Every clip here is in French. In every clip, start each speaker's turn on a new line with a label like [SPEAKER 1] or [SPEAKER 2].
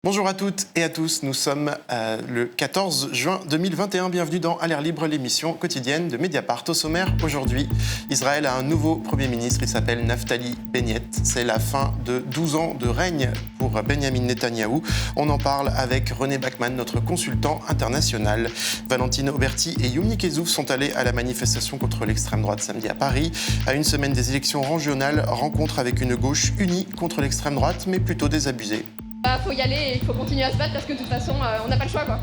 [SPEAKER 1] Bonjour à toutes et à tous, nous sommes le 14 juin 2021, bienvenue dans À l'air libre, l'émission quotidienne de Mediapart. Au sommaire aujourd'hui, Israël a un nouveau Premier ministre, il s'appelle Naftali Bennett. C'est la fin de 12 ans de règne pour Benjamin Netanyahou. On en parle avec René Bachmann, notre consultant international. Valentine Auberti et Yumi Kezouf sont allés à la manifestation contre l'extrême droite samedi à Paris. À une semaine des élections régionales, rencontre avec une gauche unie contre l'extrême droite, mais plutôt désabusée.
[SPEAKER 2] Faut y aller et il faut continuer à se battre parce que de toute façon, on n'a pas le choix, quoi.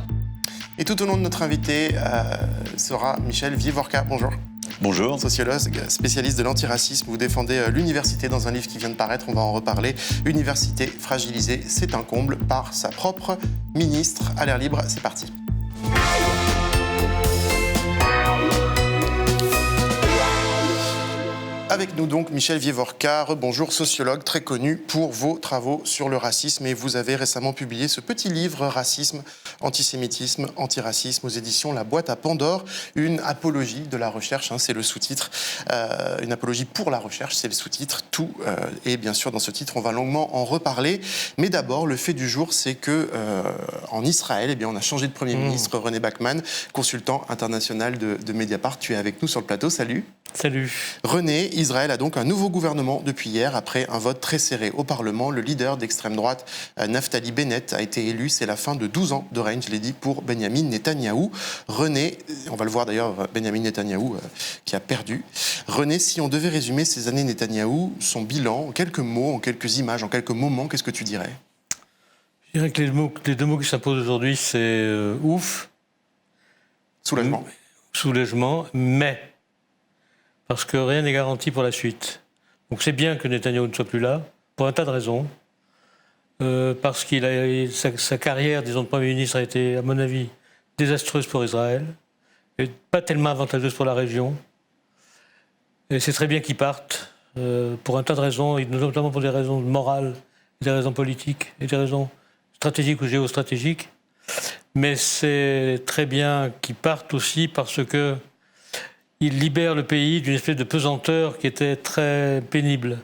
[SPEAKER 1] Et tout au long de notre invité sera Michel Vievorka. Bonjour.
[SPEAKER 3] Bonjour.
[SPEAKER 1] Sociologue, spécialiste de l'antiracisme. Vous défendez l'université dans un livre qui vient de paraître, on va en reparler. Université fragilisée, c'est un comble par sa propre ministre. À l'air libre, c'est parti. Avec nous donc Michel Vievorka, bonjour, sociologue très connu pour vos travaux sur le racisme, et vous avez récemment publié ce petit livre Racisme, antisémitisme, antiracisme aux éditions La Boîte à Pandore, une apologie de la recherche, c'est le sous-titre, une apologie pour la recherche, c'est le sous-titre, tout, et bien sûr dans ce titre on va longuement en reparler, mais d'abord le fait du jour c'est que en Israël, eh bien, on a changé de Premier ministre, René Bachmann, consultant international de Mediapart, tu es avec nous sur le plateau, salut.
[SPEAKER 4] Salut.
[SPEAKER 1] René, Israël a donc un nouveau gouvernement depuis hier, après un vote très serré au Parlement. Le leader d'extrême droite, Naftali Bennett, a été élu. C'est la fin de 12 ans de règne, je l'ai dit, pour Benjamin Netanyahou. René, on va le voir d'ailleurs, Benjamin Netanyahou qui a perdu. René, si on devait résumer ces années Netanyahou, son bilan, en quelques mots, en quelques images, en quelques moments, qu'est-ce que tu dirais ?
[SPEAKER 4] Je dirais que les deux mots qui s'imposent aujourd'hui, c'est ouf.
[SPEAKER 1] Soulagement.
[SPEAKER 4] Soulagement, mais... parce que rien n'est garanti pour la suite. Donc c'est bien que Netanyahou ne soit plus là, pour un tas de raisons. Parce que sa carrière, disons, de Premier ministre a été, à mon avis, désastreuse pour Israël, et pas tellement avantageuse pour la région. Et c'est très bien qu'il parte, pour un tas de raisons, et notamment pour des raisons morales, des raisons politiques, et des raisons stratégiques ou géostratégiques. Mais c'est très bien qu'il parte aussi parce que il libère le pays d'une espèce de pesanteur qui était très pénible,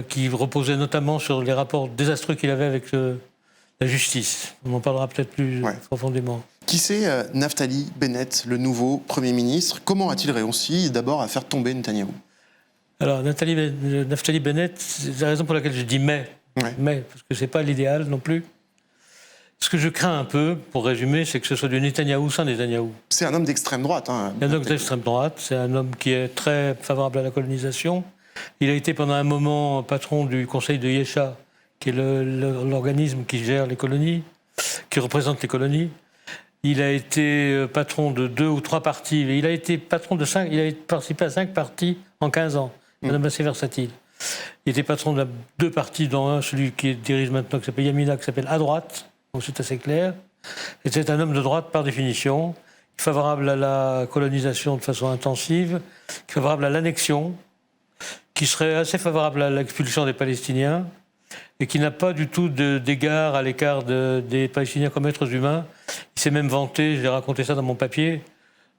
[SPEAKER 4] qui reposait notamment sur les rapports désastreux qu'il avait avec la justice. On en parlera peut-être plus profondément.
[SPEAKER 1] Qui c'est Naftali Bennett, le nouveau Premier ministre ? Comment a-t-il réussi d'abord à faire tomber Netanyahou ?
[SPEAKER 4] Alors, Naftali Bennett, c'est la raison pour laquelle je dis mais, parce que ce n'est pas l'idéal non plus. Ce que je crains un peu, pour résumer, c'est que ce soit du Netanyahou sans Netanyahou.
[SPEAKER 1] C'est un homme d'extrême droite.
[SPEAKER 4] C'est un homme d'extrême droite, c'est un homme qui est très favorable à la colonisation. Il a été pendant un moment patron du conseil de Yesha, qui est l'organisme qui gère les colonies, qui représente les colonies. Il a été patron de 2 ou 3 partis. Il a été patron de 5, il a participé à 5 partis en 15 ans. C'est un homme assez versatile. Il était patron de 2 partis, dont un, celui qui dirige maintenant, qui s'appelle Yamina, qui s'appelle À Droite. Donc c'est assez clair. Et c'est un homme de droite par définition, favorable à la colonisation de façon intensive, favorable à l'annexion, qui serait assez favorable à l'expulsion des Palestiniens, et qui n'a pas du tout d'égard à l'écart des Palestiniens comme êtres humains. Il s'est même vanté, j'ai raconté ça dans mon papier,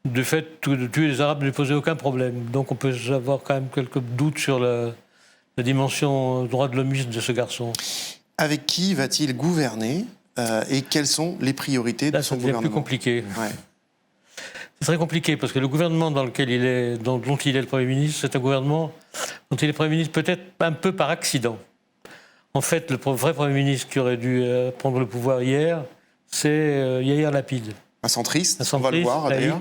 [SPEAKER 4] du fait de tuer les Arabes ne lui posait aucun problème. Donc on peut avoir quand même quelques doutes sur la dimension droit de l'hommisme de ce garçon.
[SPEAKER 1] Avec qui va-t-il gouverner ? Et quelles sont les priorités de son gouvernement ?
[SPEAKER 4] C'est plus compliqué. C'est très compliqué parce que le gouvernement dans lequel il est, dont il est le Premier ministre, c'est un gouvernement dont il est Premier ministre peut-être un peu par accident. En fait, le vrai Premier ministre qui aurait dû prendre le pouvoir hier, c'est Yair Lapid.
[SPEAKER 1] Un centriste, on va le voir d'ailleurs.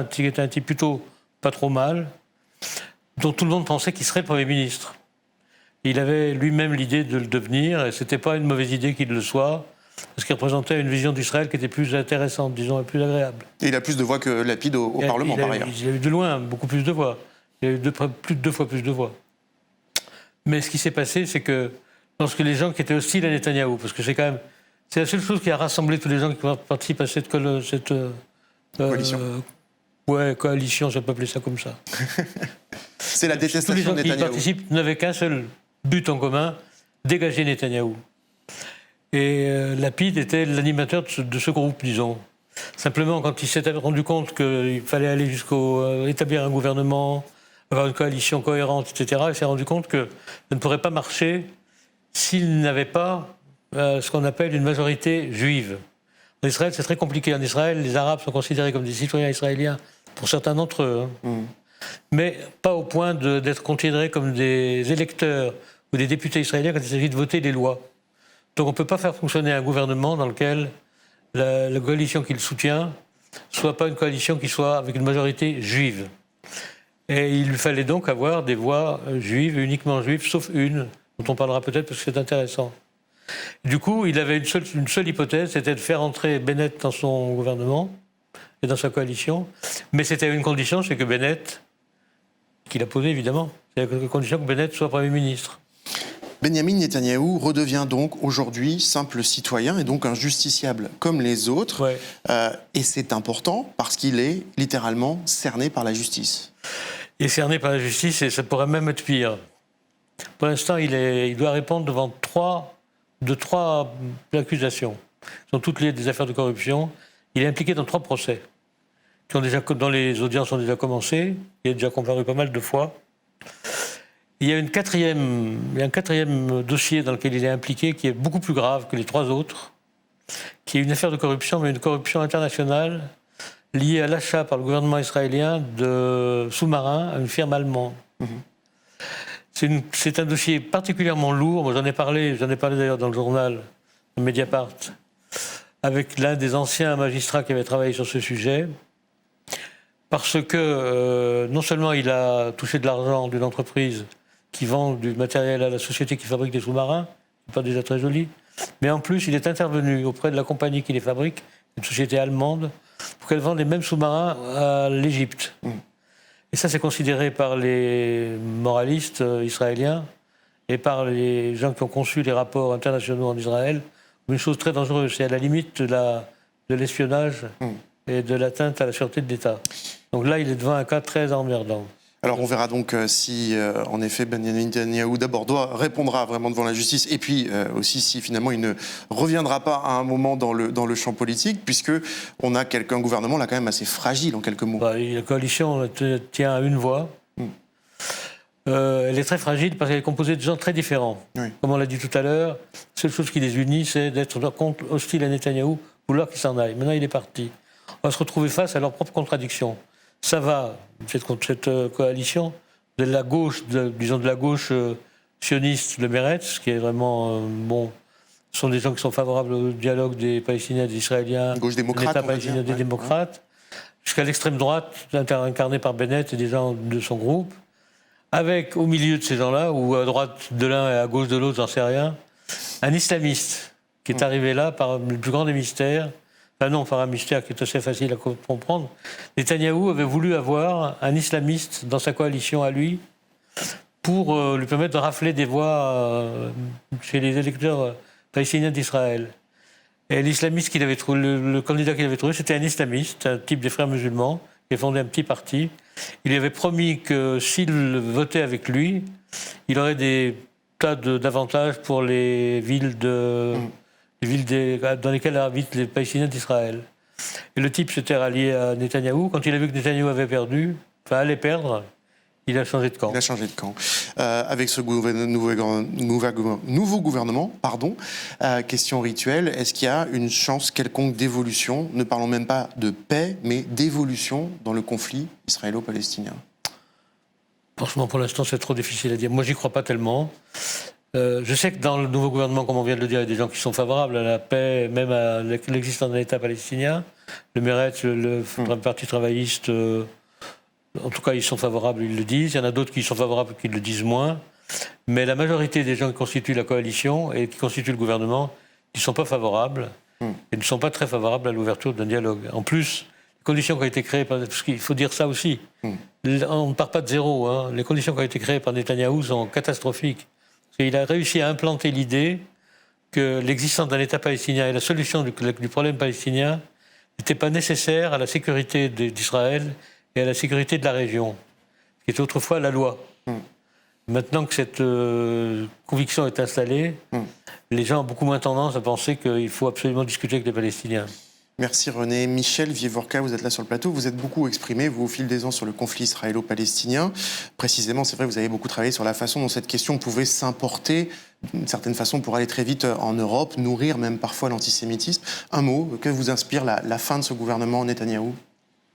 [SPEAKER 4] Qui était un type plutôt pas trop mal, dont tout le monde pensait qu'il serait Premier ministre. Il avait lui-même l'idée de le devenir, et c'était pas une mauvaise idée qu'il le soit, parce qu'il représentait une vision d'Israël qui était plus intéressante, disons, et plus agréable.
[SPEAKER 1] Et il a plus de voix que Lapid au Parlement, par ailleurs.
[SPEAKER 4] Il a eu de loin beaucoup plus de voix. Il a eu plus de 2 fois plus de voix. Mais ce qui s'est passé, c'est que lorsque les gens qui étaient hostiles à Netanyahou, parce que c'est la seule chose qui a rassemblé tous les gens qui participent à cette
[SPEAKER 1] coalition.
[SPEAKER 4] Coalition, je peux appeler ça comme ça.
[SPEAKER 1] C'est la détestation de Netanyahou.
[SPEAKER 4] Tous les gens qui participent n'avaient qu'un seul but en commun, dégager Netanyahou. Et Lapid était l'animateur de ce groupe, disons. Simplement, quand il s'est rendu compte qu'il fallait aller jusqu'au établir un gouvernement, avoir une coalition cohérente, etc., il s'est rendu compte que ça ne pourrait pas marcher s'il n'avait pas ce qu'on appelle une majorité juive. En Israël, c'est très compliqué. En Israël, les Arabes sont considérés comme des citoyens israéliens, pour certains d'entre eux, mais pas au point d'être considérés comme des électeurs ou des députés israéliens quand il s'agit de voter des lois. Donc on ne peut pas faire fonctionner un gouvernement dans lequel la coalition qu'il soutient soit pas une coalition qui soit avec une majorité juive. Et il lui fallait donc avoir des voix juives, uniquement juives, sauf une, dont on parlera peut-être parce que c'est intéressant. Du coup, il avait une seule hypothèse, c'était de faire entrer Bennett dans son gouvernement et dans sa coalition. Mais c'était une condition, c'est que Bennett, qu'il a posée évidemment, c'est la condition que Bennett soit Premier ministre.
[SPEAKER 1] Benyamin Netanyahou redevient donc aujourd'hui simple citoyen et donc un justiciable comme les autres.
[SPEAKER 4] Ouais.
[SPEAKER 1] Et c'est important parce qu'il est littéralement cerné par la justice.
[SPEAKER 4] Il est cerné par la justice et ça pourrait même être pire. Pour l'instant, il doit répondre devant trois accusations. Ce sont toutes liées des affaires de corruption. Il est impliqué dans 3 procès dont les audiences ont déjà commencé. Il a déjà comparu pas mal de fois. Il y a un quatrième dossier dans lequel il est impliqué qui est beaucoup plus grave que les 3 autres, qui est une affaire de corruption, mais une corruption internationale liée à l'achat par le gouvernement israélien de sous-marins à une firme allemande. C'est un dossier particulièrement lourd. Moi, j'en ai parlé d'ailleurs dans le journal Mediapart, avec l'un des anciens magistrats qui avait travaillé sur ce sujet, parce que non seulement il a touché de l'argent d'une entreprise qui vend du matériel à la société qui fabrique des sous-marins, c'est pas déjà très joli, mais en plus il est intervenu auprès de la compagnie qui les fabrique, une société allemande, pour qu'elle vende les mêmes sous-marins à l'Égypte. Et ça, c'est considéré par les moralistes israéliens et par les gens qui ont conçu les rapports internationaux en Israël comme une chose très dangereuse. C'est à la limite de l'espionnage et de l'atteinte à la sûreté de l'État. Donc là, il est devant un cas très emmerdant.
[SPEAKER 1] Alors on verra donc si, en effet, Benyamin Netanyahou d'abord répondra vraiment devant la justice, et puis aussi si finalement il ne reviendra pas à un moment dans le champ politique, puisque on a un gouvernement là quand même assez fragile en quelques mots.
[SPEAKER 4] La coalition tient à une voix. Elle est très fragile parce qu'elle est composée de gens très différents. Oui. Comme on l'a dit tout à l'heure, la seule chose qui les unit, c'est d'être hostile à Netanyahou, vouloir qu'il s'en aille. Maintenant, il est parti. On va se retrouver face à leurs propres contradictions. Ça va, cette coalition, de la gauche, disons de la gauche sioniste, le Meretz, qui est vraiment ce sont des gens qui sont favorables au dialogue des Palestiniens et des Israéliens,
[SPEAKER 1] gauche démocrate,
[SPEAKER 4] l'État palestinien des démocrates, jusqu'à l'extrême droite, incarnée par Bennett et des gens de son groupe, avec au milieu de ces gens-là, ou à droite de l'un et à gauche de l'autre, j'en sais rien, un islamiste qui est arrivé là par le plus grand des mystères. Enfin non, par un mystère qui est assez facile à comprendre. Netanyahou avait voulu avoir un islamiste dans sa coalition à lui pour lui permettre de rafler des voix chez les électeurs palestiniens d'Israël. Et l'islamiste qu'il avait trouvé, le candidat qu'il avait trouvé, c'était un islamiste, un type des frères musulmans, qui a fondé un petit parti. Il lui avait promis que s'il votait avec lui, il aurait des tas d'avantages pour les villes dans lesquelles habitent les Palestiniens d'Israël. Et le type s'était rallié à Netanyahou. Quand il a vu que Netanyahou avait perdu, allait perdre, il a changé de camp.
[SPEAKER 1] Il a changé de camp. Avec ce nouveau gouvernement, question rituelle, est-ce qu'il y a une chance quelconque d'évolution, ne parlons même pas de paix, mais d'évolution dans le conflit israélo-palestinien?
[SPEAKER 4] Franchement, pour l'instant, c'est trop difficile à dire. Moi, j'y crois pas tellement. Je sais que dans le nouveau gouvernement, comme on vient de le dire, il y a des gens qui sont favorables à la paix, même à l'existence d'un État palestinien. Le Meretz, le Parti travailliste, en tout cas, ils sont favorables, ils le disent. Il y en a d'autres qui sont favorables, qui le disent moins. Mais la majorité des gens qui constituent la coalition et qui constituent le gouvernement, ils ne sont pas favorables et ne sont pas très favorables à l'ouverture d'un dialogue. En plus, les conditions qui ont été créées, parce qu'il faut dire ça aussi, on ne part pas de zéro. Hein. Les conditions qui ont été créées par Netanyahou sont catastrophiques. Il a réussi à implanter l'idée que l'existence d'un État palestinien et la solution du problème palestinien n'étaient pas nécessaires à la sécurité d'Israël et à la sécurité de la région, qui était autrefois la loi. Maintenant que cette conviction est installée, les gens ont beaucoup moins tendance à penser qu'il faut absolument discuter avec les Palestiniens.
[SPEAKER 1] Merci René. Michel Vievorka, vous êtes là sur le plateau. Vous êtes beaucoup exprimé, vous, au fil des ans, sur le conflit israélo-palestinien. Précisément, c'est vrai, vous avez beaucoup travaillé sur la façon dont cette question pouvait s'importer, d'une certaine façon, pour aller très vite en Europe, nourrir même parfois l'antisémitisme. Un mot, que vous inspire la fin de ce gouvernement Netanyahou,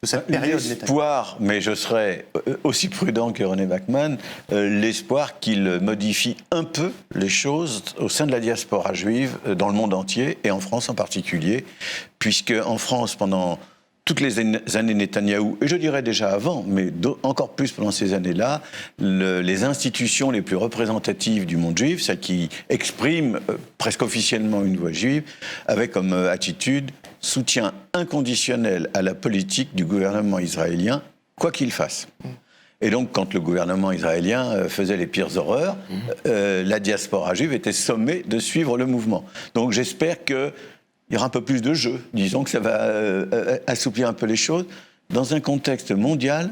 [SPEAKER 1] de cette période Netanyahou?
[SPEAKER 3] L'espoir, mais je serais aussi prudent que René Bachmann, l'espoir qu'il modifie un peu les choses au sein de la diaspora juive dans le monde entier, et en France en particulier, puisque en France, pendant toutes les années Netanyahou, et je dirais déjà avant, mais encore plus pendant ces années-là, les institutions les plus représentatives du monde juif, celles qui expriment presque officiellement une voix juive, avaient comme attitude soutien inconditionnel à la politique du gouvernement israélien, quoi qu'il fasse. Et donc, quand le gouvernement israélien faisait les pires horreurs, la diaspora juive était sommée de suivre le mouvement. Donc j'espère qu'il y aura un peu plus de jeu, disons que ça va assouplir un peu les choses, dans un contexte mondial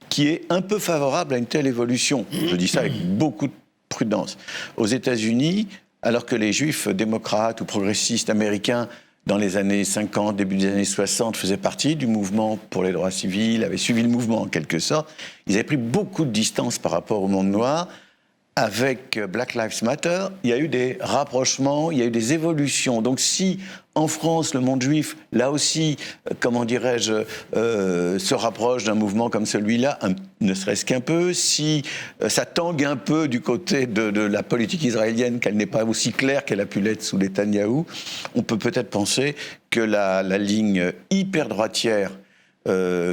[SPEAKER 3] qui est un peu favorable à une telle évolution. Je dis ça avec beaucoup de prudence. Aux États-Unis, alors que les juifs démocrates ou progressistes américains, dans les années 50, début des années 60, faisaient partie du mouvement pour les droits civils, avaient suivi le mouvement en quelque sorte, ils avaient pris beaucoup de distance par rapport au monde noir. Avec Black Lives Matter, il y a eu des rapprochements, il y a eu des évolutions. Donc si, en France, le monde juif, là aussi, comment dirais-je, se rapproche d'un mouvement comme celui-là, ne serait-ce qu'un peu, si ça tangue un peu du côté de la politique israélienne, qu'elle n'est pas aussi claire qu'elle a pu l'être sous Netanyahou, on peut peut-être penser que la ligne hyper droitière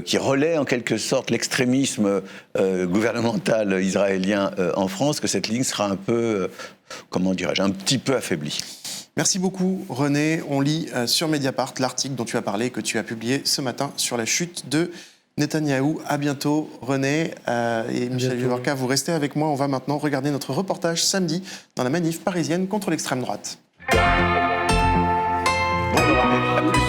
[SPEAKER 3] qui relaie en quelque sorte l'extrémisme gouvernemental israélien en France, que cette ligne sera un peu, comment dirais-je, un petit peu affaiblie.
[SPEAKER 1] Merci beaucoup René. On lit sur Mediapart l'article dont tu as parlé, que tu as publié ce matin sur la chute de Netanyahou. À bientôt René et Michel Vievorka, vous restez avec moi. On va maintenant regarder notre reportage samedi dans la manif parisienne contre l'extrême droite.
[SPEAKER 3] Bonjour René, à plus.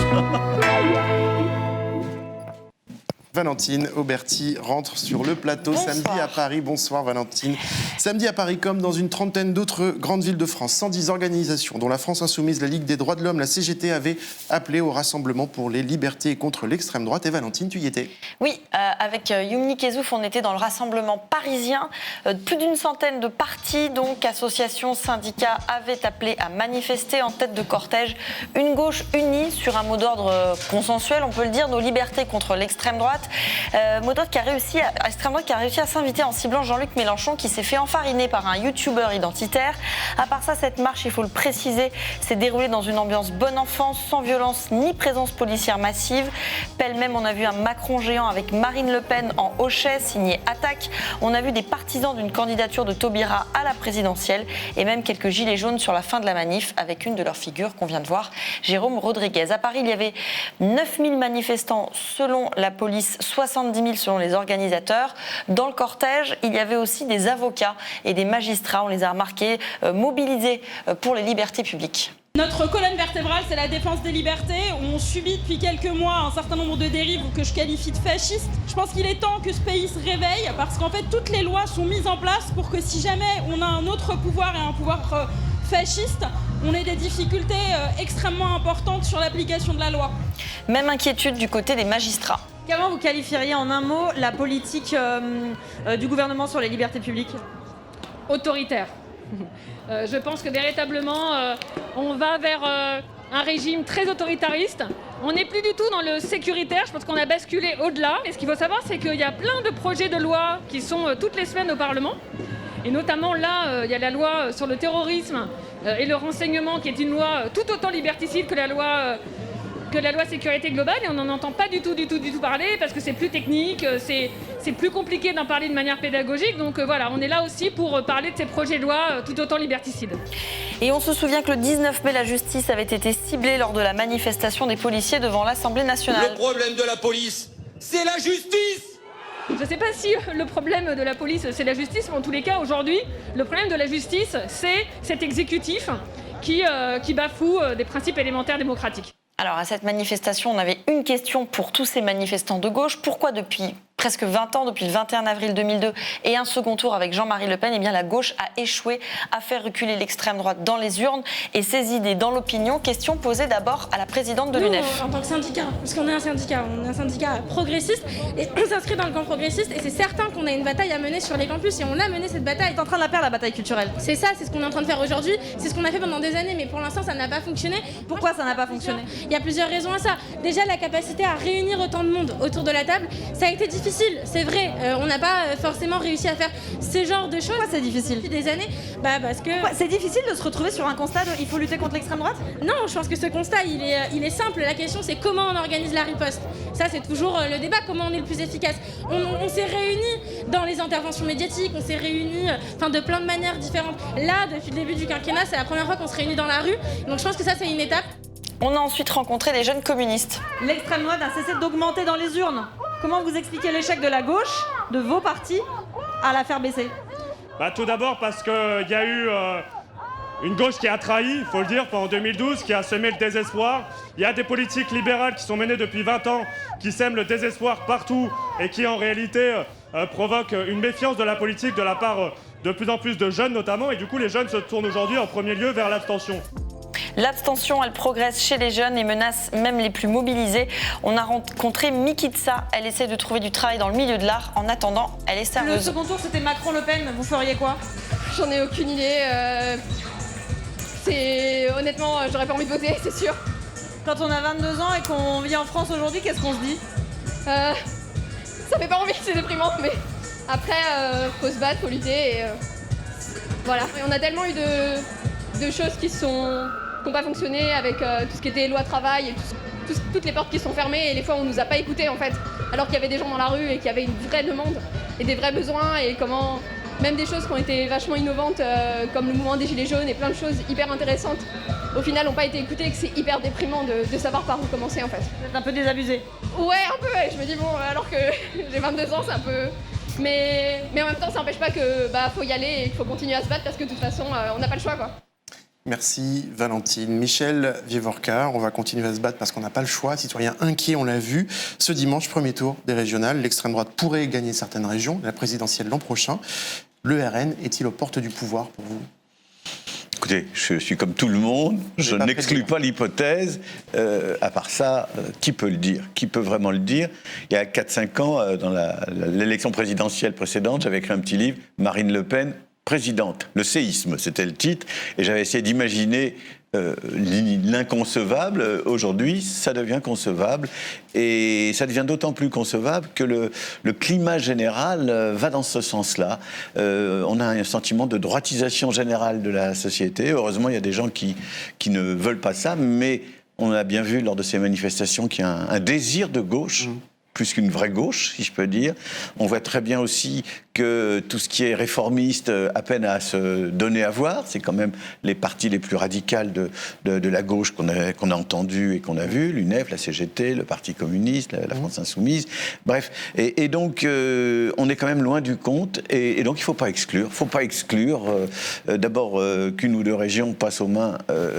[SPEAKER 1] Valentine Auberti rentre sur le plateau.
[SPEAKER 5] Bonsoir.
[SPEAKER 1] Samedi à Paris. Bonsoir Valentine. Samedi à Paris, comme dans une trentaine d'autres grandes villes de France, 110 organisations, dont la France Insoumise, la Ligue des droits de l'homme, la CGT, avaient appelé au rassemblement pour les libertés et contre l'extrême droite. Et Valentine, tu y étais?
[SPEAKER 5] Oui, avec Youmni Kezouf, on était dans le rassemblement parisien. Plus d'une centaine de partis, donc associations, syndicats, avaient appelé à manifester en tête de cortège. Une gauche unie sur un mot d'ordre consensuel, on peut le dire, nos libertés contre l'extrême droite. Mot d'ordre extrême droite qui a réussi à s'inviter en ciblant Jean-Luc Mélenchon, qui s'est fait enfariner par un youtubeur identitaire. À part ça, cette marche, il faut le préciser, s'est déroulée dans une ambiance bonne enfance, sans violence ni présence policière massive. Pêle-même, on a vu un Macron géant avec Marine Le Pen en hochet, signé Attaque. On a vu des partisans d'une candidature de Taubira à la présidentielle et même quelques gilets jaunes sur la fin de la manif, avec une de leurs figures qu'on vient de voir, Jérôme Rodriguez. À Paris, il y avait 9000 manifestants selon la police, 70 000 selon les organisateurs. Dans le cortège, il y avait aussi des avocats et des magistrats, on les a remarqués, mobilisés pour les libertés publiques.
[SPEAKER 6] Notre colonne vertébrale, c'est la défense des libertés. On subit depuis quelques mois un certain nombre de dérives que je qualifie de fascistes. Je pense qu'il est temps que ce pays se réveille, parce qu'en fait, toutes les lois sont mises en place pour que si jamais on a un autre pouvoir et un pouvoir fasciste, on ait des difficultés extrêmement importantes sur l'application de la loi.
[SPEAKER 5] Même inquiétude du côté des magistrats.
[SPEAKER 7] Comment vous qualifieriez en un mot la politique du gouvernement sur les libertés publiques?
[SPEAKER 2] Autoritaire. Je pense que véritablement, on va vers un régime très autoritariste. On n'est plus du tout dans le sécuritaire, je pense qu'on a basculé au-delà. Et ce qu'il faut savoir, c'est qu'il y a plein de projets de loi qui sont toutes les semaines au Parlement. Et notamment là, il y a la loi sur le terrorisme et le renseignement, qui est une loi tout autant liberticide que la loi sécurité globale, et on n'en entend pas du tout parler, parce que c'est plus technique, c'est plus compliqué d'en parler de manière pédagogique. Donc voilà, on est là aussi pour parler de ces projets de loi tout autant liberticides.
[SPEAKER 5] Et on se souvient que le 19 mai, la justice avait été ciblée lors de la manifestation des policiers devant l'Assemblée nationale.
[SPEAKER 8] Le problème de la police, c'est la justice!
[SPEAKER 2] Je ne sais pas si le problème de la police, c'est la justice, mais en tous les cas, aujourd'hui, le problème de la justice, c'est cet exécutif qui bafoue des principes élémentaires démocratiques.
[SPEAKER 5] Alors à cette manifestation, on avait une question pour tous ces manifestants de gauche. Pourquoi depuis presque 20 ans, depuis le 21 avril 2002, et un second tour avec Jean-Marie Le Pen, eh bien la gauche a échoué à faire reculer l'extrême droite dans les urnes et ses idées dans l'opinion. Question posée d'abord à la présidente de l'UNEF.
[SPEAKER 6] En tant que syndicat, parce qu'on est un syndicat progressiste, et on s'inscrit dans le camp progressiste, et c'est certain qu'on a une bataille à mener sur les campus, et on a mené cette bataille.
[SPEAKER 7] On est en train de la perdre, la bataille culturelle.
[SPEAKER 6] C'est ça, c'est ce qu'on est en train de faire aujourd'hui, c'est ce qu'on a fait pendant des années, mais pour l'instant ça n'a pas fonctionné.
[SPEAKER 7] Pourquoi ça n'a pas fonctionné ?
[SPEAKER 6] Il y a plusieurs raisons à ça. Déjà, la capacité à réunir autant de monde autour de la table, ça a été difficile, c'est vrai. On n'a pas forcément réussi à faire ce genre de choses.
[SPEAKER 7] Pourquoi c'est difficile ?
[SPEAKER 6] Depuis des années, parce que...
[SPEAKER 7] C'est difficile de se retrouver sur un constat de il faut lutter contre l'extrême droite ?
[SPEAKER 6] Non, je pense que ce constat, il est simple. La question, c'est comment on organise la riposte. Ça, c'est toujours le débat, comment on est le plus efficace. On s'est réunis dans les interventions médiatiques, on s'est réunis de plein de manières différentes. Là, depuis le début du quinquennat, c'est la première fois qu'on se réunit dans la rue. Donc je pense que ça, c'est une étape.
[SPEAKER 5] On a ensuite rencontré les jeunes communistes.
[SPEAKER 7] L'extrême droite a cessé d'augmenter dans les urnes. Comment vous expliquez l'échec de la gauche, de vos partis, à la faire baisser ?
[SPEAKER 9] Tout d'abord parce qu'il y a eu une gauche qui a trahi, il faut le dire, pendant 2012, qui a semé le désespoir. Il y a des politiques libérales qui sont menées depuis 20 ans, qui sèment le désespoir partout et qui en réalité provoquent une méfiance de la politique de la part de plus en plus de jeunes notamment. Et du coup, les jeunes se tournent aujourd'hui en premier lieu vers l'abstention.
[SPEAKER 5] L'abstention, elle progresse chez les jeunes et menace même les plus mobilisés. On a rencontré Mikitsa. Elle essaie de trouver du travail dans le milieu de l'art. En attendant, elle est serveuse.
[SPEAKER 7] Le second tour, c'était Macron-Le Pen. Vous feriez quoi ?
[SPEAKER 2] J'en ai aucune idée. Honnêtement, j'aurais pas envie de voter, c'est sûr.
[SPEAKER 7] Quand on a 22 ans et qu'on vit en France aujourd'hui, qu'est-ce qu'on se dit ?
[SPEAKER 2] Ça fait pas envie, c'est déprimant, mais après, faut se battre, faut lutter et voilà. Et on a tellement eu de choses qui n'ont pas fonctionné avec tout ce qui était loi travail et toutes les portes qui sont fermées et les fois où on nous a pas écoutés en fait, alors qu'il y avait des gens dans la rue et qu'il y avait une vraie demande et des vrais besoins et comment même des choses qui ont été vachement innovantes comme le mouvement des Gilets jaunes et plein de choses hyper intéressantes au final n'ont pas été écoutées et que c'est hyper déprimant de savoir par où commencer en fait.
[SPEAKER 7] Vous êtes un peu désabusé ?
[SPEAKER 2] Ouais, un peu, ouais. Je me dis bon, alors que j'ai 22 ans, c'est un peu... Mais en même temps, ça n'empêche pas que faut y aller et qu'il faut continuer à se battre parce que de toute façon, on n'a pas le choix quoi.
[SPEAKER 1] Merci Valentine. Michel Vievorka, on va continuer à se battre parce qu'on n'a pas le choix. Citoyens inquiets, on l'a vu. Ce dimanche, premier tour des régionales. L'extrême droite pourrait gagner certaines régions, la présidentielle l'an prochain. Le RN est-il aux portes du pouvoir pour vous ?
[SPEAKER 3] Écoutez, je suis comme tout le monde, je n'exclus pas l'hypothèse. À part ça, qui peut le dire ? Qui peut vraiment le dire ? Il y a 4-5 ans, dans l'élection présidentielle précédente, j'avais écrit un petit livre, Marine Le Pen, présidente. Le séisme, c'était le titre. Et j'avais essayé d'imaginer l'inconcevable. Aujourd'hui, ça devient concevable. Et ça devient d'autant plus concevable que le climat général va dans ce sens-là. On a un sentiment de droitisation générale de la société. Heureusement, il y a des gens qui ne veulent pas ça, mais on a bien vu lors de ces manifestations qu'il y a un désir de gauche, plus qu'une vraie gauche, si je peux dire. On voit très bien aussi que tout ce qui est réformiste a peine à se donner à voir. C'est quand même les partis les plus radicales de la gauche qu'on a entendu et qu'on a vu, l'UNEF, la CGT, le Parti communiste, la France insoumise, bref. Et donc, on est quand même loin du compte. Et donc, il ne faut pas exclure. Il ne faut pas exclure d'abord qu'une ou deux régions passent aux mains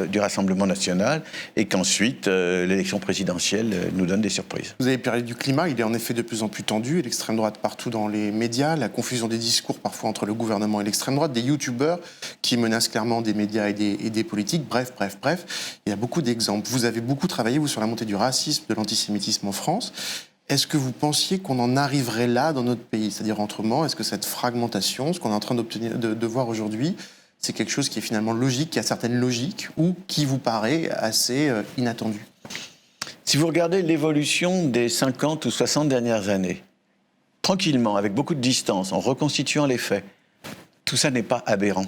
[SPEAKER 3] du Rassemblement national et qu'ensuite, l'élection présidentielle nous donne des surprises.
[SPEAKER 1] Vous avez parlé du climat. Il est en effet de plus en plus tendu, et l'extrême droite partout dans les médias, la confusion des discours parfois entre le gouvernement et l'extrême droite, des youtubeurs qui menacent clairement des médias et des politiques, bref. Il y a beaucoup d'exemples. Vous avez beaucoup travaillé, vous, sur la montée du racisme, de l'antisémitisme en France. Est-ce que vous pensiez qu'on en arriverait là dans notre pays ? C'est-à-dire autrement, est-ce que cette fragmentation, ce qu'on est en train de voir aujourd'hui, c'est quelque chose qui est finalement logique, qui a certaines logiques, ou qui vous paraît assez inattendu ?
[SPEAKER 3] Si vous regardez l'évolution des 50 ou 60 dernières années, tranquillement, avec beaucoup de distance, en reconstituant les faits, tout ça n'est pas aberrant.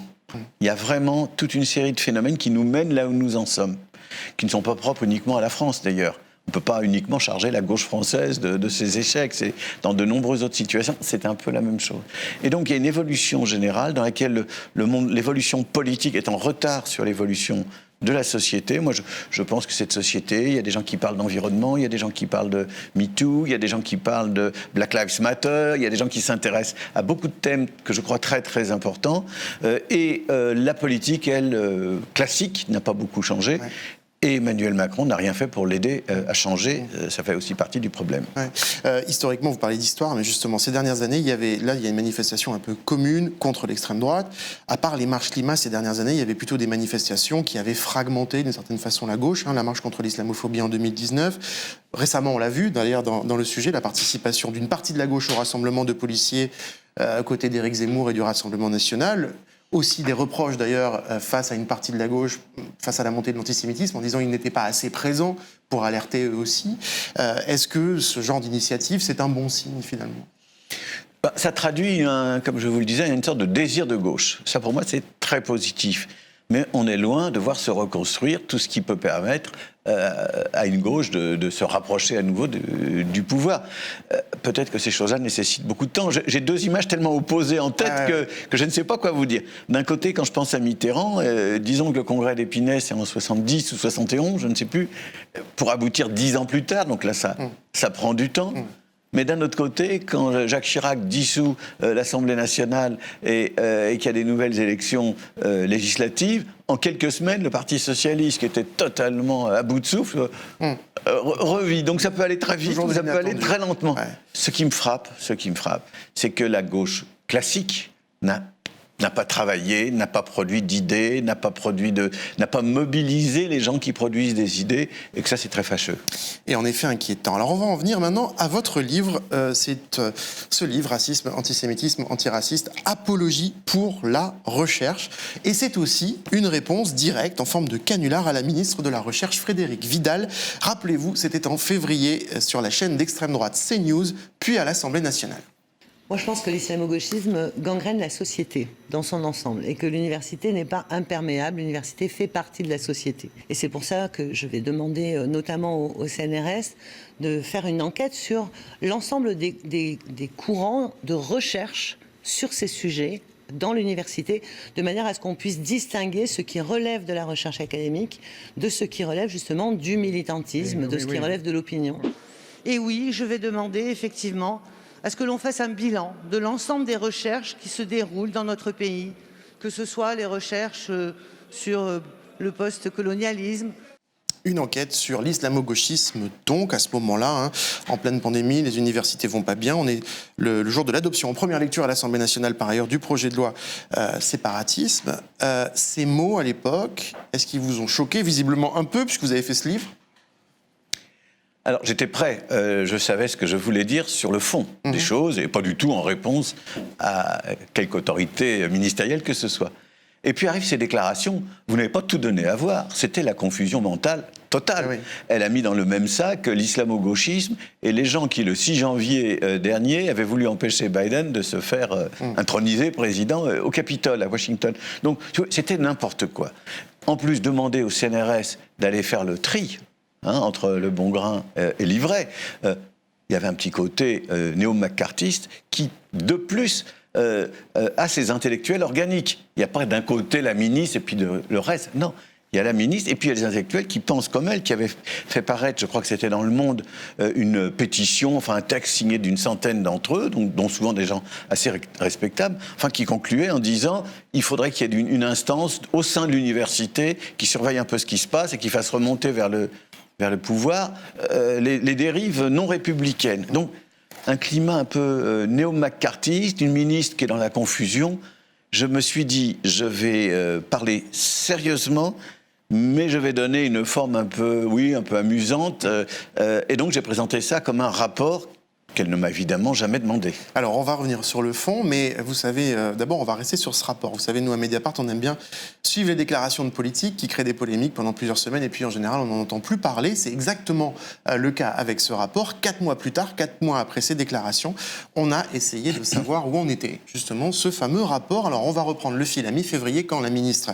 [SPEAKER 3] Il y a vraiment toute une série de phénomènes qui nous mènent là où nous en sommes, qui ne sont pas propres uniquement à la France d'ailleurs. On ne peut pas uniquement charger la gauche française de ses échecs. Dans de nombreuses autres situations, c'est un peu la même chose. Et donc, il y a une évolution générale dans laquelle l'évolution politique est en retard sur l'évolution de la société. Moi, je pense que cette société, il y a des gens qui parlent d'environnement, il y a des gens qui parlent de MeToo, il y a des gens qui parlent de Black Lives Matter, il y a des gens qui s'intéressent à beaucoup de thèmes que je crois très, très importants. La politique, elle, classique, n'a pas beaucoup changé. Ouais. Et Emmanuel Macron n'a rien fait pour l'aider à changer. Ça fait aussi partie du problème.
[SPEAKER 1] Ouais. Historiquement, vous parlez d'histoire, mais justement, ces dernières années, il y a une manifestation un peu commune contre l'extrême droite. À part les marches climat, ces dernières années, il y avait plutôt des manifestations qui avaient fragmenté d'une certaine façon la gauche. La marche contre l'islamophobie en 2019. Récemment, on l'a vu, d'ailleurs, dans le sujet, la participation d'une partie de la gauche au rassemblement de policiers à côté d'Éric Zemmour et du Rassemblement national. Aussi des reproches d'ailleurs face à une partie de la gauche, face à la montée de l'antisémitisme, en disant qu'ils n'étaient pas assez présents pour alerter eux aussi. Est-ce que ce genre d'initiative, c'est un bon signe finalement ?
[SPEAKER 3] Ça traduit, comme je vous le disais, une sorte de désir de gauche. Ça pour moi c'est très positif. Mais on est loin de voir se reconstruire tout ce qui peut permettre à une gauche de se rapprocher à nouveau du pouvoir. Peut-être que ces choses-là nécessitent beaucoup de temps. J'ai deux images tellement opposées en tête que je ne sais pas quoi vous dire. D'un côté, quand je pense à Mitterrand, disons que le congrès d'Épinay, c'est en 70 ou 71, je ne sais plus, pour aboutir 10 ans plus tard. Donc là, ça prend du temps. Mais d'un autre côté, quand Jacques Chirac dissout l'Assemblée nationale et qu'il y a des nouvelles élections législatives, en quelques semaines, le Parti socialiste, qui était totalement à bout de souffle, revit. Donc ça peut aller très vite, ça peut aller très lentement. Ouais. Ce qui me frappe, c'est que la gauche classique n'a pas travaillé, n'a pas produit d'idées, n'a pas mobilisé les gens qui produisent des idées, et que ça, c'est très fâcheux.
[SPEAKER 1] Et en effet inquiétant. Alors on va en venir maintenant à votre livre. C'est ce livre, Racisme, Antisémitisme, Antiraciste, Apologie pour la recherche. Et c'est aussi une réponse directe en forme de canular à la ministre de la Recherche, Frédérique Vidal. Rappelez-vous, c'était en février sur la chaîne d'extrême droite CNews, puis à l'Assemblée nationale.
[SPEAKER 10] Moi, je pense que l'islamo-gauchisme gangrène la société dans son ensemble et que l'université n'est pas imperméable. L'université fait partie de la société. Et c'est pour ça que je vais demander, notamment au CNRS, de faire une enquête sur l'ensemble des courants de recherche sur ces sujets dans l'université, de manière à ce qu'on puisse distinguer ce qui relève de la recherche académique de ce qui relève justement du militantisme, de ce qui relève de l'opinion. Et oui, je vais demander effectivement à ce que l'on fasse un bilan de l'ensemble des recherches qui se déroulent dans notre pays, que ce soit les recherches sur le post-colonialisme.
[SPEAKER 1] Une enquête sur l'islamo-gauchisme, donc, à ce moment-là, en pleine pandémie, les universités vont pas bien. On est le jour de l'adoption en première lecture à l'Assemblée nationale, par ailleurs, du projet de loi séparatisme. Ces mots, à l'époque, est-ce qu'ils vous ont choqué? Visiblement un peu, puisque vous avez fait ce livre.
[SPEAKER 3] Alors, j'étais prêt, je savais ce que je voulais dire sur le fond des choses, et pas du tout en réponse à quelque autorité ministérielle que ce soit. Et puis arrivent ces déclarations, vous n'avez pas tout donné à voir, c'était la confusion mentale totale. Oui. Elle a mis dans le même sac l'islamo-gauchisme et les gens qui, le 6 janvier dernier, avaient voulu empêcher Biden de se faire introniser président au Capitole, à Washington. Donc, c'était n'importe quoi. En plus, demander au CNRS d'aller faire le tri, entre le bon grain et l'ivraie. Il y avait un petit côté néo-maccarthiste qui, de plus, a ses intellectuels organiques. Il n'y a pas d'un côté la ministre et puis le reste. Non, il y a la ministre et puis il y a les intellectuels qui pensent comme elle, qui avaient fait paraître, je crois que c'était dans Le Monde, une pétition, enfin un texte signé d'une centaine d'entre eux, dont souvent des gens assez respectables, qui concluait en disant il faudrait qu'il y ait une instance au sein de l'université qui surveille un peu ce qui se passe et qui fasse remonter vers le pouvoir, les dérives non républicaines. Donc, un climat un peu néo-maccarthiste, une ministre qui est dans la confusion. Je me suis dit, je vais parler sérieusement, mais je vais donner une forme un peu amusante. Et donc, j'ai présenté ça comme un rapport qu'elle ne m'a évidemment jamais demandé.
[SPEAKER 1] Alors, on va revenir sur le fond, mais vous savez, d'abord, on va rester sur ce rapport. Vous savez, nous, à Mediapart, on aime bien suivre les déclarations de politiques qui créent des polémiques pendant plusieurs semaines, et puis, en général, on n'en entend plus parler. C'est exactement le cas avec ce rapport. 4 mois plus tard, 4 mois après ces déclarations, on a essayé de savoir où en était, justement, ce fameux rapport. Alors, on va reprendre le fil à mi-février, quand la ministre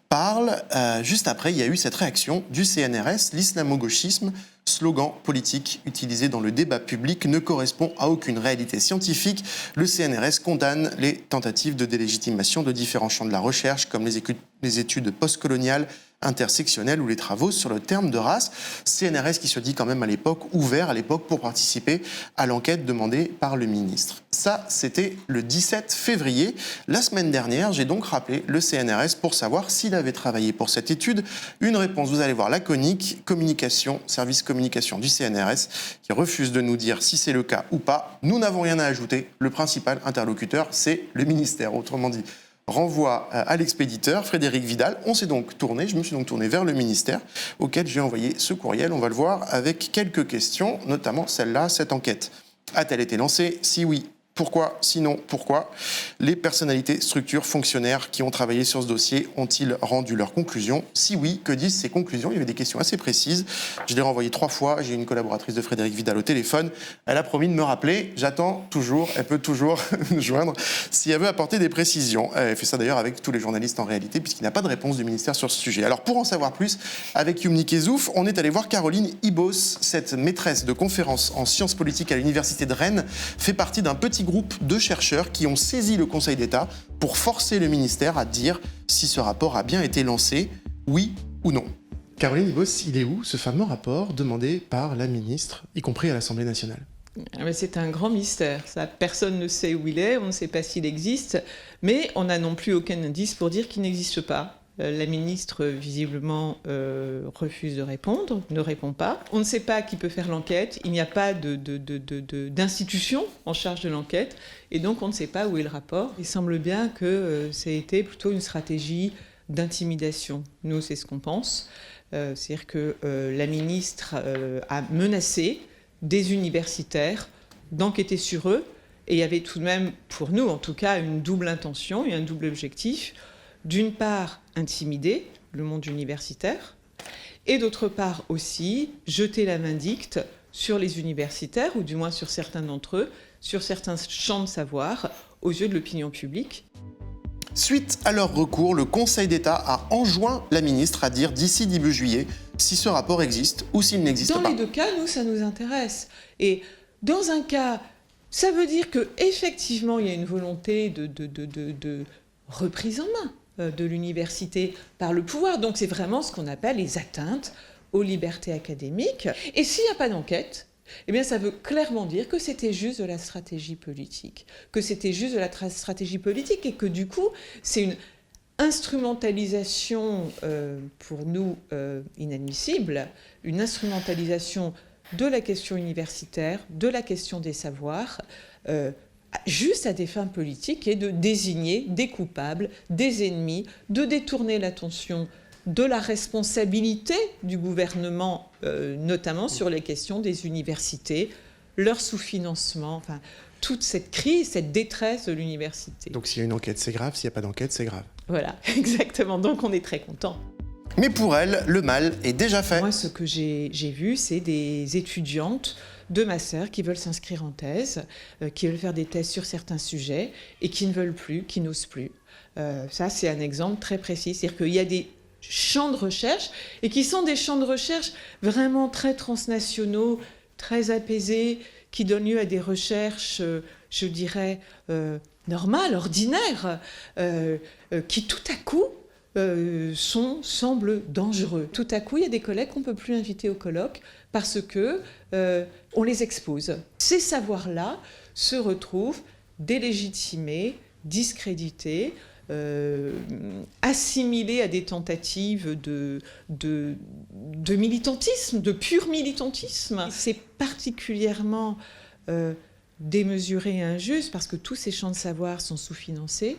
[SPEAKER 1] parle. Juste après, il y a eu cette réaction du CNRS, l'islamo-gauchisme, slogan politique utilisé dans le débat public, ne correspond à aucune réalité scientifique. Le CNRS condamne les tentatives de délégitimation de différents champs de la recherche, comme les études postcoloniales, intersectionnelle ou les travaux sur le terme de race. CNRS qui se dit quand même à l'époque ouvert pour participer à l'enquête demandée par le ministre. Ça, c'était le 17 février. La semaine dernière, j'ai donc rappelé le CNRS pour savoir s'il avait travaillé pour cette étude. Une réponse, vous allez voir, laconique, service communication du CNRS, qui refuse de nous dire si c'est le cas ou pas. Nous n'avons rien à ajouter. Le principal interlocuteur, c'est le ministère. Autrement dit, renvoi à l'expéditeur, Frédéric Vidal. Je me suis donc tourné vers le ministère, auquel j'ai envoyé ce courriel. On va le voir avec quelques questions, notamment celle-là, cette enquête. A-t-elle été lancée? Si oui, pourquoi? Sinon, pourquoi? Les personnalités, structures, fonctionnaires qui ont travaillé sur ce dossier ont-ils rendu leurs conclusions? Si oui, que disent ces conclusions? Il y avait des questions assez précises. Je l'ai renvoyé 3 fois. J'ai une collaboratrice de Frédéric Vidal au téléphone. Elle a promis de me rappeler. J'attends toujours. Elle peut toujours nous joindre si elle veut apporter des précisions. Elle fait ça d'ailleurs avec tous les journalistes en réalité, puisqu'il n'y a pas de réponse du ministère sur ce sujet. Alors pour en savoir plus, avec Yumni Kezouf, on est allé voir Caroline Ibos. Cette maîtresse de conférences en sciences politiques à l'université de Rennes fait partie d'un petit groupe de chercheurs qui ont saisi le Conseil d'État pour forcer le ministère à dire si ce rapport a bien été lancé, oui ou non. Caroline Ibos, il est où ce fameux rapport demandé par la ministre, y compris à l'Assemblée nationale?
[SPEAKER 11] C'est un grand mystère. Ça, personne ne sait où il est, on ne sait pas s'il existe, mais on n'a non plus aucun indice pour dire qu'il n'existe pas. La ministre, visiblement, refuse de répondre, ne répond pas. On ne sait pas qui peut faire l'enquête, il n'y a pas d'institution en charge de l'enquête, et donc on ne sait pas où est le rapport. Il semble bien que ça a été plutôt une stratégie d'intimidation. Nous, c'est ce qu'on pense. C'est-à-dire que la ministre a menacé des universitaires d'enquêter sur eux, et il y avait tout de même, pour nous en tout cas, une double intention et un double objectif. D'une part, intimider le monde universitaire, et d'autre part aussi, jeter la vindicte sur les universitaires, ou du moins sur certains d'entre eux, sur certains champs de savoir, aux yeux de l'opinion publique.
[SPEAKER 1] Suite à leur recours, le Conseil d'État a enjoint la ministre à dire d'ici début juillet si ce rapport existe ou s'il n'existe pas.
[SPEAKER 11] Dans les deux cas, nous, ça nous intéresse. Et dans un cas, ça veut dire qu'effectivement, il y a une volonté de reprise en main de l'université par le pouvoir. Donc c'est vraiment ce qu'on appelle les atteintes aux libertés académiques. Et s'il n'y a pas d'enquête, eh bien ça veut clairement dire que c'était juste de la stratégie politique. Et que du coup, c'est une instrumentalisation pour nous inadmissible, une instrumentalisation de la question universitaire, de la question des savoirs, juste à des fins politiques et de désigner des coupables, des ennemis, de détourner l'attention de la responsabilité du gouvernement, notamment sur les questions des universités, leur sous-financement, enfin, toute cette crise, cette détresse de l'université.
[SPEAKER 1] Donc s'il y a une enquête, c'est grave, s'il n'y a pas d'enquête, c'est grave.
[SPEAKER 11] Voilà, exactement, donc on est très contents.
[SPEAKER 1] Mais pour elle, le mal est déjà fait.
[SPEAKER 11] Moi, ce que j'ai vu, c'est des étudiantes de ma sœur qui veulent s'inscrire en thèse, qui veulent faire des thèses sur certains sujets et qui ne veulent plus, qui n'osent plus. Ça, c'est un exemple très précis. C'est-à-dire qu'il y a des champs de recherche et qui sont des champs de recherche vraiment très transnationaux, très apaisés, qui donnent lieu à des recherches, je dirais, normales, ordinaires, qui tout à coup semblent dangereux. Tout à coup, il y a des collègues qu'on ne peut plus inviter au colloque parce qu'on les expose. Ces savoirs-là se retrouvent délégitimés, discrédités, assimilés à des tentatives de militantisme, de pur militantisme. C'est particulièrement démesuré et injuste parce que tous ces champs de savoir sont sous-financés,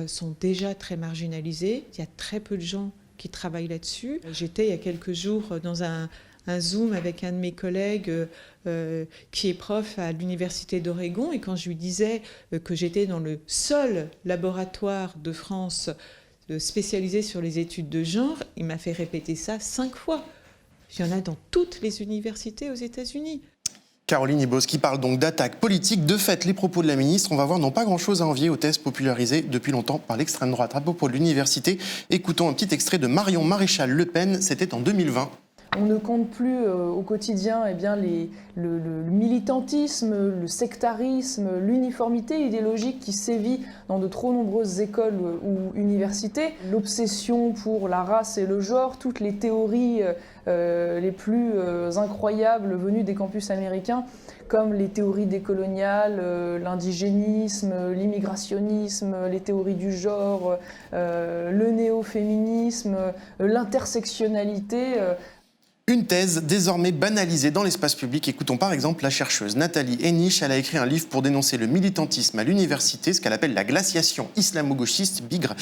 [SPEAKER 11] sont déjà très marginalisés. Il y a très peu de gens qui travaillent là-dessus. J'étais il y a quelques jours dans un Zoom avec un de mes collègues qui est prof à l'Université d'Oregon, et quand je lui disais que j'étais dans le seul laboratoire de France spécialisé sur les études de genre, il m'a fait répéter ça 5 fois. Il y en a dans toutes les universités aux États-Unis.
[SPEAKER 1] Caroline Ibos qui parle donc d'attaque politique. De fait, les propos de la ministre, on va voir, n'ont pas grand-chose à envier aux thèses popularisées depuis longtemps par l'extrême droite. À propos de l'université, écoutons un petit extrait de Marion Maréchal Le Pen, c'était en 2020.
[SPEAKER 12] On ne compte plus au quotidien le militantisme, le sectarisme, l'uniformité idéologique qui sévit dans de trop nombreuses écoles ou universités, l'obsession pour la race et le genre, toutes les théories les plus incroyables venues des campus américains, comme les théories décoloniales, l'indigénisme, l'immigrationnisme, les théories du genre, le néo-féminisme, l'intersectionnalité.
[SPEAKER 1] Une thèse désormais banalisée dans l'espace public. Écoutons par exemple la chercheuse Nathalie Henich. Elle a écrit un livre pour dénoncer le militantisme à l'université, ce qu'elle appelle la glaciation islamo-gauchiste bigre.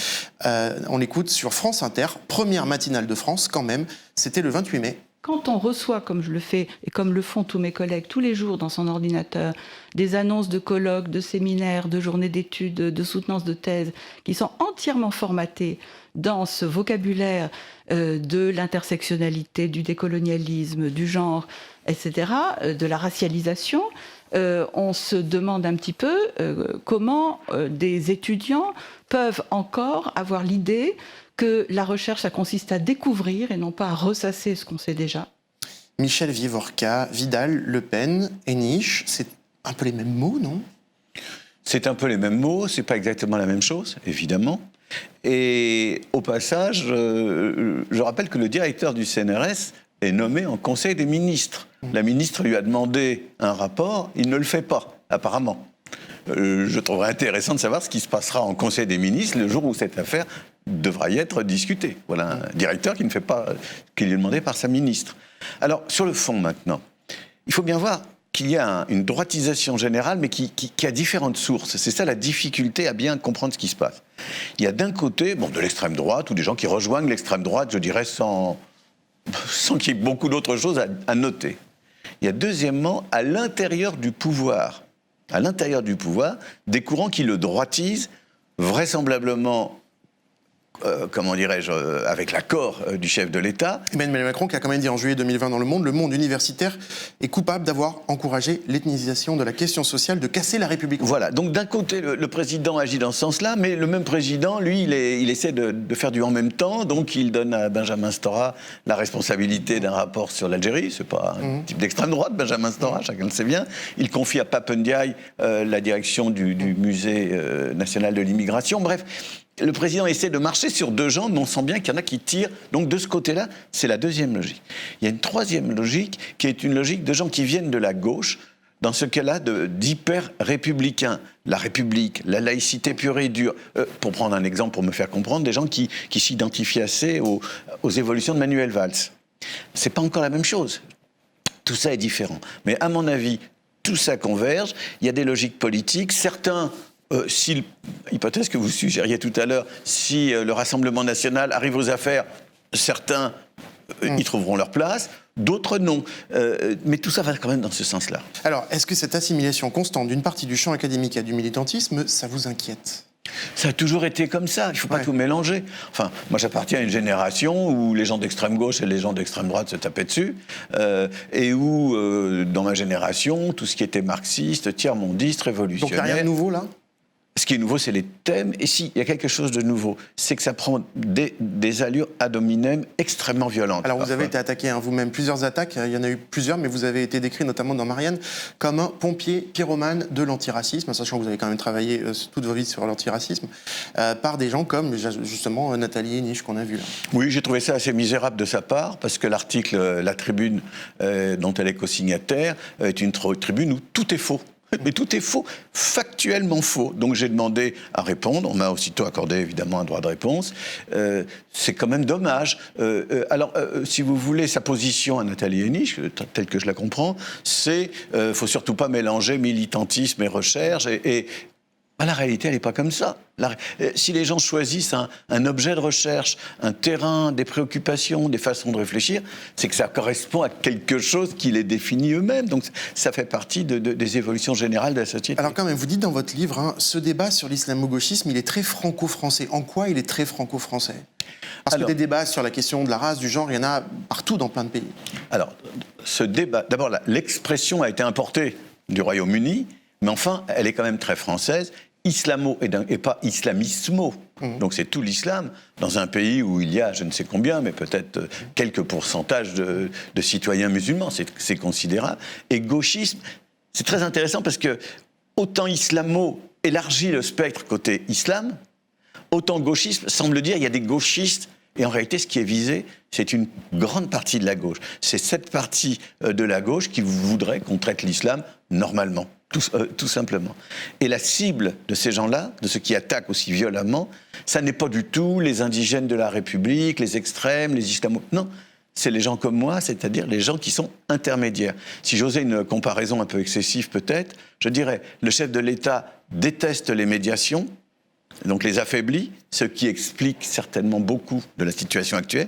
[SPEAKER 1] On l'écoute sur France Inter, première matinale de France quand même. C'était le 28 mai.
[SPEAKER 13] Quand on reçoit, comme je le fais et comme le font tous mes collègues tous les jours dans son ordinateur, des annonces de colloques, de séminaires, de journées d'études, de soutenances de thèses qui sont entièrement formatées dans ce vocabulaire de l'intersectionnalité, du décolonialisme, du genre, etc., de la racialisation, on se demande un petit peu comment des étudiants peuvent encore avoir l'idée que la recherche, ça consiste à découvrir et non pas à ressasser ce qu'on sait déjà.
[SPEAKER 1] Michel Vivorca, Vidal, Le Pen, Henich, c'est un peu les mêmes mots, non ?
[SPEAKER 3] C'est un peu les mêmes mots, c'est pas exactement la même chose, évidemment. Et au passage, je rappelle que le directeur du CNRS est nommé en Conseil des ministres. La ministre lui a demandé un rapport, il ne le fait pas, apparemment. Je trouverais intéressant de savoir ce qui se passera en Conseil des ministres le jour où cette affaire devra y être discutée. Voilà un directeur qui ne fait pas ce qui lui est demandé par sa ministre. Alors, sur le fond maintenant, il faut bien voir qu'il y a une droitisation générale, mais qui a différentes sources. C'est ça la difficulté à bien comprendre ce qui se passe. Il y a d'un côté de l'extrême droite, ou des gens qui rejoignent l'extrême droite, je dirais, sans qu'il y ait beaucoup d'autres choses à noter. Il y a deuxièmement, à l'intérieur du pouvoir, des courants qui le droitisent, vraisemblablement, avec l'accord du chef de l'État.
[SPEAKER 1] Emmanuel Macron qui a quand même dit en juillet 2020 dans Le Monde, le monde universitaire est coupable d'avoir encouragé l'ethnisation de la question sociale, de casser la République.
[SPEAKER 3] Voilà, donc d'un côté, le président agit dans ce sens-là, mais le même président, lui, il essaie de faire du en même temps, donc il donne à Benjamin Stora la responsabilité d'un rapport sur l'Algérie, c'est pas un type d'extrême droite, Benjamin Stora, chacun le sait bien. Il confie à Pape Ndiaye la direction du musée national de l'immigration, bref. Le président essaie de marcher sur deux jambes, mais on sent bien qu'il y en a qui tirent. Donc de ce côté-là, c'est la deuxième logique. Il y a une troisième logique, qui est une logique de gens qui viennent de la gauche, dans ce cas-là d'hyper-républicains. La République, la laïcité pure et dure. Pour prendre un exemple, pour me faire comprendre, des gens qui s'identifient assez aux évolutions de Manuel Valls. C'est pas encore la même chose. Tout ça est différent. Mais à mon avis, tout ça converge. Il y a des logiques politiques. Certains... si l'hypothèse que vous suggériez tout à l'heure, si le Rassemblement national arrive aux affaires, certains y trouveront leur place, d'autres non. Mais tout ça va quand même dans ce sens-là.
[SPEAKER 1] Alors, est-ce que cette assimilation constante d'une partie du champ académique à du militantisme, ça vous inquiète ?
[SPEAKER 3] Ça a toujours été comme ça, il ne faut pas tout mélanger. Enfin, moi j'appartiens à une génération où les gens d'extrême gauche et les gens d'extrême droite se tapaient dessus, et où, dans ma génération, tout ce qui était marxiste, tiers-mondiste, révolutionnaire...
[SPEAKER 1] Donc il n'y a rien de nouveau là ?
[SPEAKER 3] Ce qui est nouveau, c'est les thèmes. Et si, il y a quelque chose de nouveau, c'est que ça prend des allures ad hominem extrêmement violentes.
[SPEAKER 1] Alors, vous avez été attaqué vous-même, plusieurs attaques, il y en a eu plusieurs, mais vous avez été décrit, notamment dans Marianne, comme un pompier pyromane de l'antiracisme, sachant que vous avez quand même travaillé toute votre vie sur l'antiracisme, par des gens comme, justement, Nathalie Henich, qu'on a vu là.
[SPEAKER 3] Oui, j'ai trouvé ça assez misérable de sa part, parce que l'article La Tribune, dont elle est co-signataire, est une tribune où tout est faux. Mais tout est faux, factuellement faux. Donc j'ai demandé à répondre, on m'a aussitôt accordé évidemment un droit de réponse. C'est quand même dommage. Alors, si vous voulez, sa position à Nathalie Henich, telle que je la comprends, c'est faut surtout pas mélanger militantisme et recherche. Et la réalité, elle n'est pas comme ça. Si les gens choisissent un objet de recherche, un terrain, des préoccupations, des façons de réfléchir, c'est que ça correspond à quelque chose qui les définit eux-mêmes. Donc ça fait partie des évolutions générales de la société.
[SPEAKER 1] Alors quand même, vous dites dans votre livre, ce débat sur l'islamo-gauchisme, il est très franco-français. En quoi il est très franco-français ? Parce que des débats sur la question de la race, du genre, il y en a partout dans plein de pays.
[SPEAKER 3] Alors, ce débat, d'abord, l'expression a été importée du Royaume-Uni, mais enfin, elle est quand même très française. islamo et pas islamismo. Donc c'est tout l'islam, dans un pays où il y a je ne sais combien, mais peut-être quelques pourcentages de citoyens musulmans, c'est considérable. Et gauchisme, c'est très intéressant parce que autant islamo élargit le spectre côté islam, autant gauchisme semble dire il y a des gauchistes, et en réalité ce qui est visé, c'est une grande partie de la gauche. C'est cette partie de la gauche qui voudrait qu'on traite l'islam normalement. Tout simplement. Et la cible de ces gens-là, de ceux qui attaquent aussi violemment, ça n'est pas du tout les indigènes de la République, les extrêmes, les islamos. Non, c'est les gens comme moi, c'est-à-dire les gens qui sont intermédiaires. Si j'osais une comparaison un peu excessive peut-être, je dirais le chef de l'État déteste les médiations, donc les affaiblit, ce qui explique certainement beaucoup de la situation actuelle.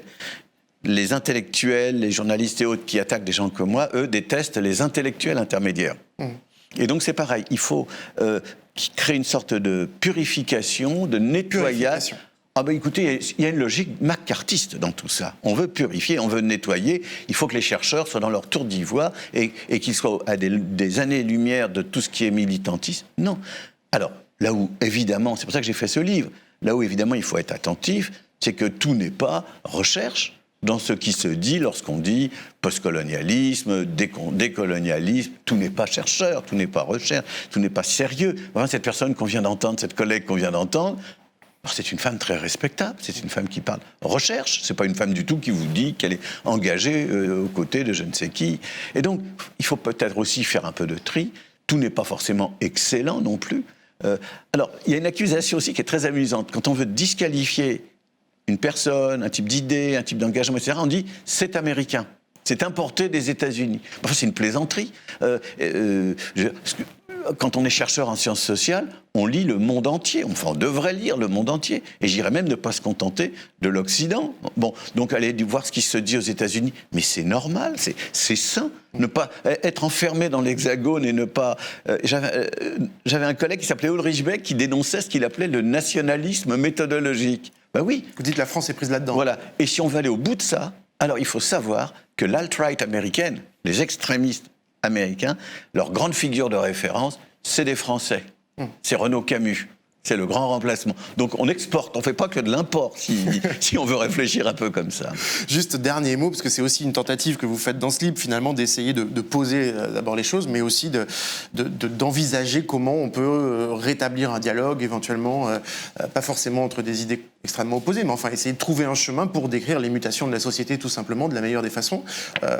[SPEAKER 3] Les intellectuels, les journalistes et autres qui attaquent des gens comme moi, eux, détestent les intellectuels intermédiaires. Et donc c'est pareil, il faut créer une sorte de purification, de nettoyage. Ah ben écoutez, il y a une logique macartiste dans tout ça. On veut purifier, on veut nettoyer. Il faut que les chercheurs soient dans leur tour d'ivoire et qu'ils soient à des années-lumière de tout ce qui est militantisme. Non. Alors, là où, évidemment, c'est pour ça que j'ai fait ce livre, là où, évidemment, il faut être attentif, c'est que tout n'est pas recherche dans ce qui se dit lorsqu'on dit postcolonialisme, décolonialisme. Tout n'est pas chercheur, tout n'est pas recherche, tout n'est pas sérieux. Vraiment, cette personne qu'on vient d'entendre, cette collègue qu'on vient d'entendre, c'est une femme très respectable, c'est une femme qui parle recherche, c'est pas une femme du tout qui vous dit qu'elle est engagée aux côtés de je ne sais qui. Et donc, il faut peut-être aussi faire un peu de tri. Tout n'est pas forcément excellent non plus. Alors, il y a une accusation aussi qui est très amusante. Quand on veut disqualifier une personne, un type d'idée, un type d'engagement, etc., on dit « c'est américain ». C'est importé des États-Unis. Enfin, c'est une plaisanterie. Quand on est chercheur en sciences sociales, on lit le monde entier. Enfin, on devrait lire le monde entier. Et j'irais même ne pas se contenter de l'Occident. Bon, donc aller voir ce qui se dit aux États-Unis. Mais c'est normal, c'est sain. Ne pas être enfermé dans l'Hexagone et ne pas... J'avais un collègue qui s'appelait Ulrich Beck qui dénonçait ce qu'il appelait le nationalisme méthodologique. Ben oui.
[SPEAKER 1] Vous dites la France est prise là-dedans.
[SPEAKER 3] Voilà. Et si on veut aller au bout de ça, alors il faut savoir que l'alt-right américaine, les extrémistes américains, leur grande figure de référence, c'est des Français. C'est Renaud Camus. C'est le grand remplacement. Donc on exporte, on ne fait pas que de l'import, si on veut réfléchir un peu comme ça.
[SPEAKER 1] Juste dernier mot, parce que c'est aussi une tentative que vous faites dans ce livre, finalement, d'essayer de poser d'abord les choses, mais aussi d'envisager comment on peut rétablir un dialogue, éventuellement, pas forcément entre des idées extrêmement opposées, mais enfin essayer de trouver un chemin pour décrire les mutations de la société, tout simplement, de la meilleure des façons.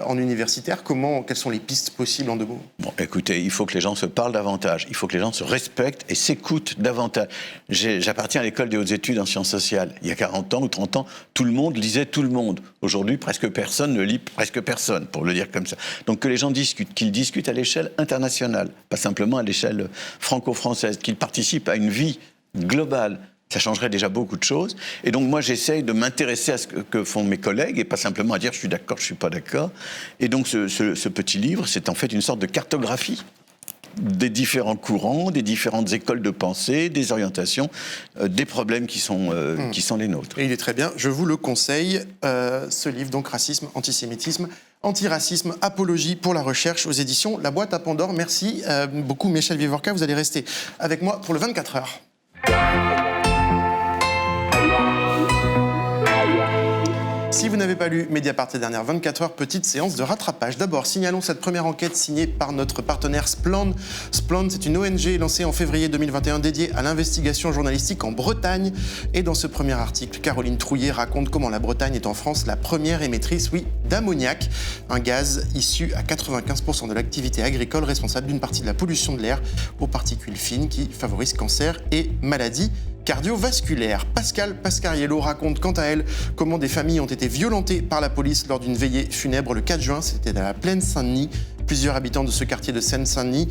[SPEAKER 1] En universitaire, quelles sont les pistes possibles en 2 mots ?
[SPEAKER 3] Bon, écoutez, il faut que les gens se parlent davantage, il faut que les gens se respectent et s'écoutent davantage. J'appartiens à l'école des hautes études en sciences sociales. Il y a 40 ans ou 30 ans, tout le monde lisait tout le monde. Aujourd'hui, presque personne ne lit presque personne, pour le dire comme ça. Donc que les gens discutent, qu'ils discutent à l'échelle internationale, pas simplement à l'échelle franco-française, qu'ils participent à une vie globale. Ça changerait déjà beaucoup de choses. Et donc moi, j'essaye de m'intéresser à ce que font mes collègues et pas simplement à dire je suis d'accord, je suis pas d'accord. Et donc ce petit livre, c'est en fait une sorte de cartographie des différents courants, des différentes écoles de pensée, des orientations, des problèmes qui sont les nôtres.
[SPEAKER 1] Et il est très bien, je vous le conseille, ce livre, donc Racisme, Antisémitisme, Antiracisme, Apologie pour la recherche aux éditions La Boîte à Pandore. Merci beaucoup Michel Vivorca, vous allez rester avec moi pour le 24 heures. Si vous n'avez pas lu Mediapart ces dernières 24 heures, petite séance de rattrapage. D'abord, signalons cette première enquête signée par notre partenaire Splend. Splend, c'est une ONG lancée en février 2021 dédiée à l'investigation journalistique en Bretagne. Et dans ce premier article, Caroline Trouillet raconte comment la Bretagne est en France la première émettrice, d'ammoniac, un gaz issu à 95% de l'activité agricole responsable d'une partie de la pollution de l'air aux particules fines qui favorisent cancer et maladies cardiovasculaire. Pascal Pascariello raconte quant à elle comment des familles ont été violentées par la police lors d'une veillée funèbre le 4 juin, c'était à la Plaine Saint-Denis. Plusieurs habitants de ce quartier de Seine-Saint-Denis,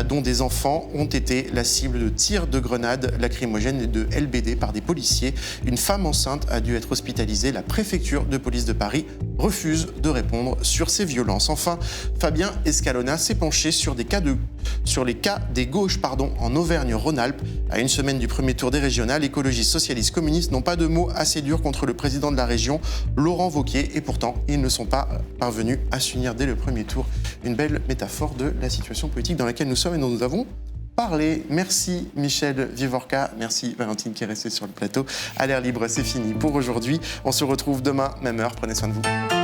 [SPEAKER 1] dont des enfants, ont été la cible de tirs de grenades lacrymogènes et de LBD par des policiers. Une femme enceinte a dû être hospitalisée. La préfecture de police de Paris refuse de répondre sur ces violences. Enfin, Fabien Escalona s'est penché sur les cas des gauches en Auvergne-Rhône-Alpes. À une semaine du premier tour des régionales, écologistes, socialistes, communistes n'ont pas de mots assez durs contre le président de la région, Laurent Wauquiez, et pourtant, ils ne sont pas parvenus à s'unir dès le premier tour. Une belle métaphore de la situation politique dans laquelle nous sommes et dont nous avons parler. Merci Michel Vivorca, merci Valentine qui est restée sur le plateau. À l'air libre, c'est fini pour aujourd'hui. On se retrouve demain, même heure. Prenez soin de vous.